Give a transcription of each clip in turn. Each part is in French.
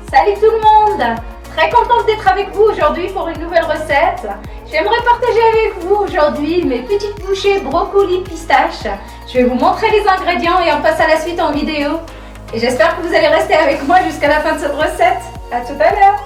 Salut tout le monde! Très contente d'être avec vous aujourd'hui pour une nouvelle recette. J'aimerais partager avec vous aujourd'hui mes petites bouchées brocoli pistache. Je vais vous montrer les ingrédients et on passe à la suite en vidéo. Et j'espère que vous allez rester avec moi jusqu'à la fin de cette recette. À tout à l'heure!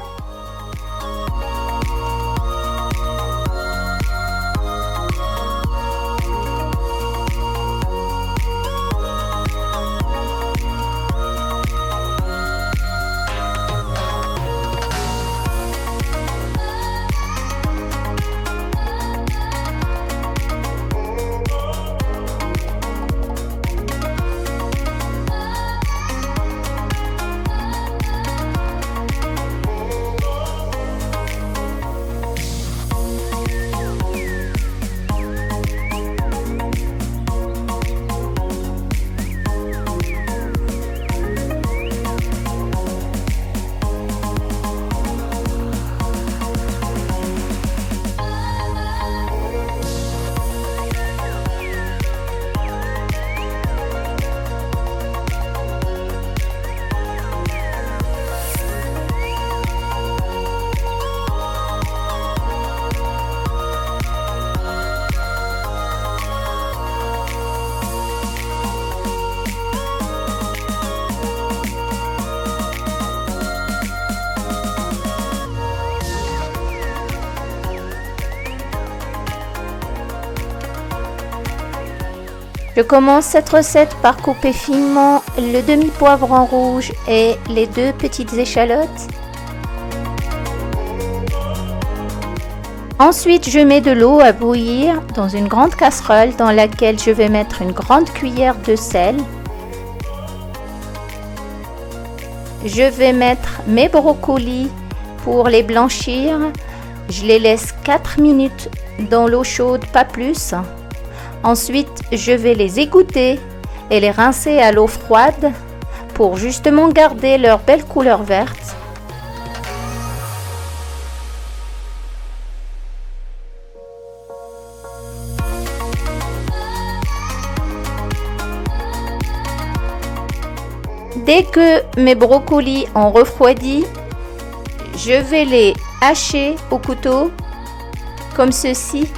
Je commence cette recette par couper finement le demi-poivron rouge et les 2 petites échalotes. Ensuite, je mets de l'eau à bouillir dans une grande casserole dans laquelle je vais mettre une grande cuillère de sel. Je vais mettre mes brocolis pour les blanchir. Je les laisse 4 minutes dans l'eau chaude, pas plus. Ensuite, je vais les égoutter et les rincer à l'eau froide pour justement garder leur belle couleur verte. Dès que mes brocolis ont refroidi, je vais les hacher au couteau comme ceci.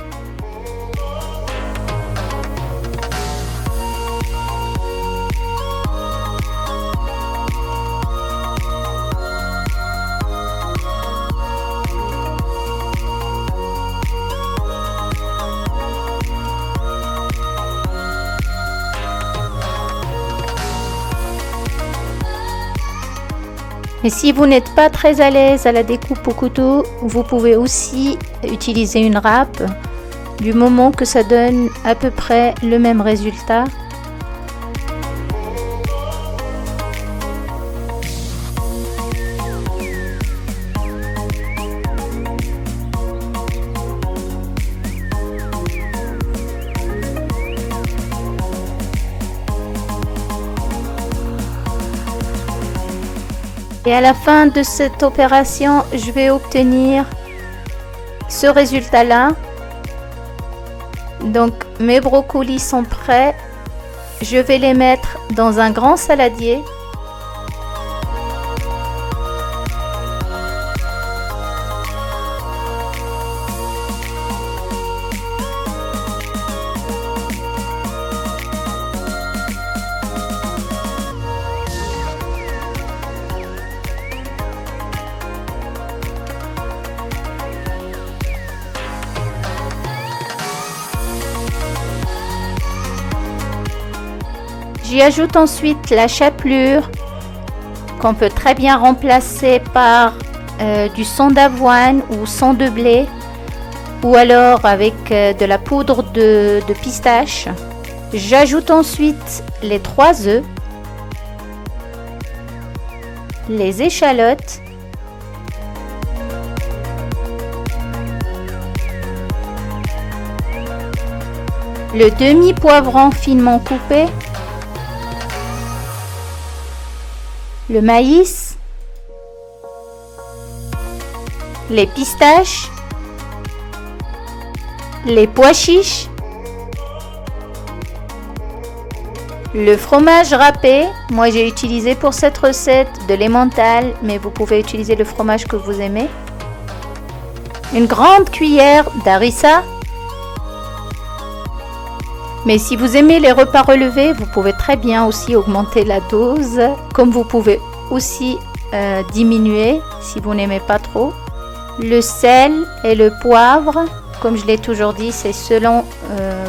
Et si vous n'êtes pas très à l'aise à la découpe au couteau, vous pouvez aussi utiliser une râpe, du moment que ça donne à peu près le même résultat. Et à la fin de cette opération, je vais obtenir ce résultat-là. Donc mes brocolis sont prêts. Je vais les mettre dans un grand saladier. J'y ajoute ensuite la chapelure qu'on peut très bien remplacer par du son d'avoine ou son de blé ou alors avec de la poudre de pistache. J'ajoute ensuite les 3 œufs, les échalotes, le demi-poivron finement coupé, le maïs, les pistaches, les pois chiches, Le fromage râpé, moi j'ai utilisé pour cette recette de l'emmental, mais vous pouvez utiliser le fromage que vous aimez. Une grande cuillère d'harissa. Mais si vous aimez les repas relevés, vous pouvez très bien aussi augmenter la dose, comme vous pouvez aussi diminuer si vous n'aimez pas trop. Le sel et le poivre, comme je l'ai toujours dit, c'est selon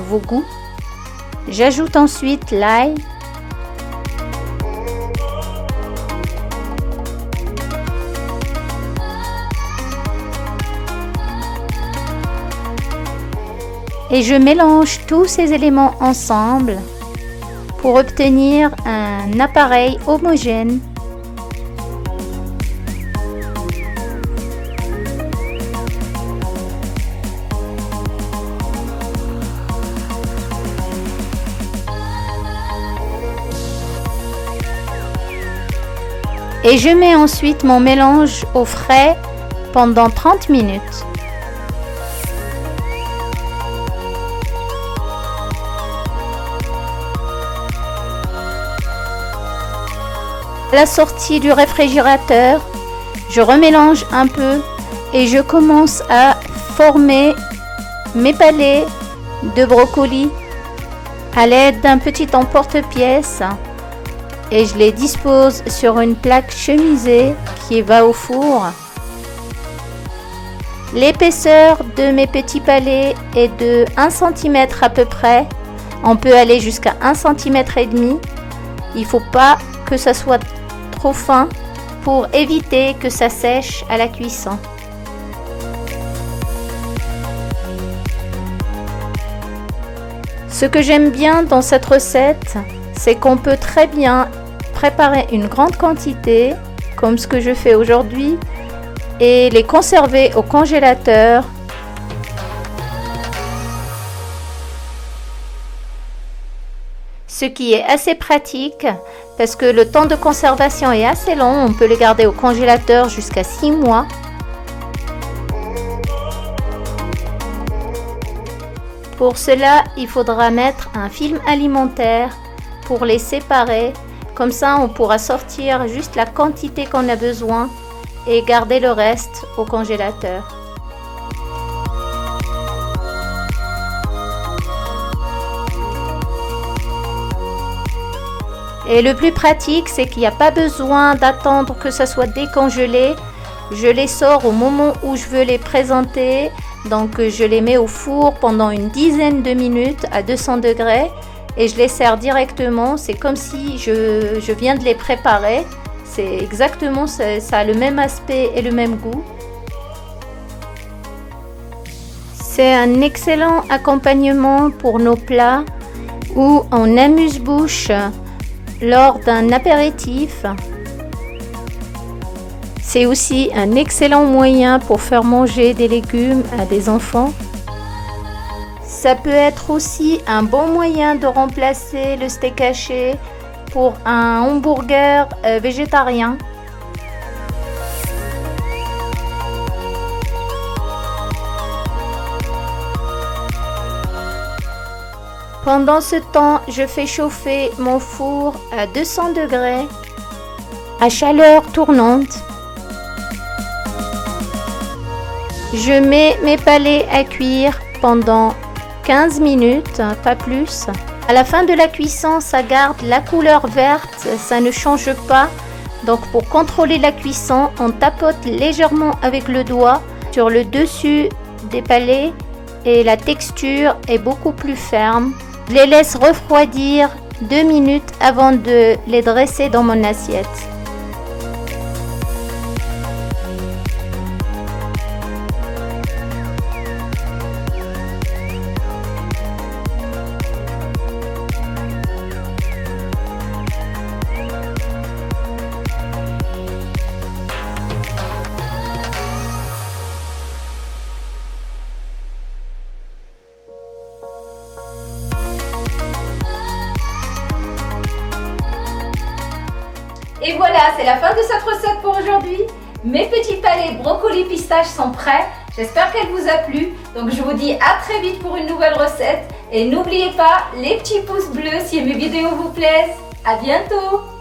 vos goûts. J'ajoute ensuite l'ail. Et je mélange tous ces éléments ensemble pour obtenir un appareil homogène. Et je mets ensuite mon mélange au frais pendant 30 minutes. À la sortie du réfrigérateur, je remélange un peu et je commence à former mes palets de brocoli à l'aide d'un petit emporte-pièce et je les dispose sur une plaque chemisée qui va au four. L'épaisseur de mes petits palets est de 1 cm à peu près. On peut aller jusqu'à 1,5 cm. Il ne faut pas que ça soit trop fin pour éviter que ça sèche à la cuisson. Ce que j'aime bien dans cette recette, c'est qu'on peut très bien préparer une grande quantité, comme ce que je fais aujourd'hui, et les conserver au congélateur. Ce qui est assez pratique parce que le temps de conservation est assez long. On peut les garder au congélateur jusqu'à 6 mois. Pour cela, il faudra mettre un film alimentaire pour les séparer. Comme ça, on pourra sortir juste la quantité qu'on a besoin et garder le reste au congélateur. Et le plus pratique, c'est qu'il n'y a pas besoin d'attendre que ça soit décongelé. Je les sors au moment où je veux les présenter. Donc je les mets au four pendant une dizaine de minutes à 200 degrés et je les sers directement. C'est comme si je viens de les préparer. C'est exactement, ça a le même aspect et le même goût. C'est un excellent accompagnement pour nos plats ou en amuse-bouche lors d'un apéritif. C'est aussi un excellent moyen pour faire manger des légumes à des enfants. Ça peut être aussi un bon moyen de remplacer le steak haché pour un hamburger végétarien. Pendant ce temps, je fais chauffer mon four à 200 degrés à chaleur tournante. Je mets mes palets à cuire pendant 15 minutes, pas plus. À la fin de la cuisson, ça garde la couleur verte, ça ne change pas. Donc pour contrôler la cuisson, on tapote légèrement avec le doigt sur le dessus des palets et la texture est beaucoup plus ferme. Je les laisse refroidir 2 minutes avant de les dresser dans mon assiette. Et voilà, c'est la fin de cette recette pour aujourd'hui. Mes petits palets brocoli pistache sont prêts. J'espère qu'elle vous a plu. Donc je vous dis à très vite pour une nouvelle recette. Et n'oubliez pas les petits pouces bleus si mes vidéos vous plaisent. À bientôt!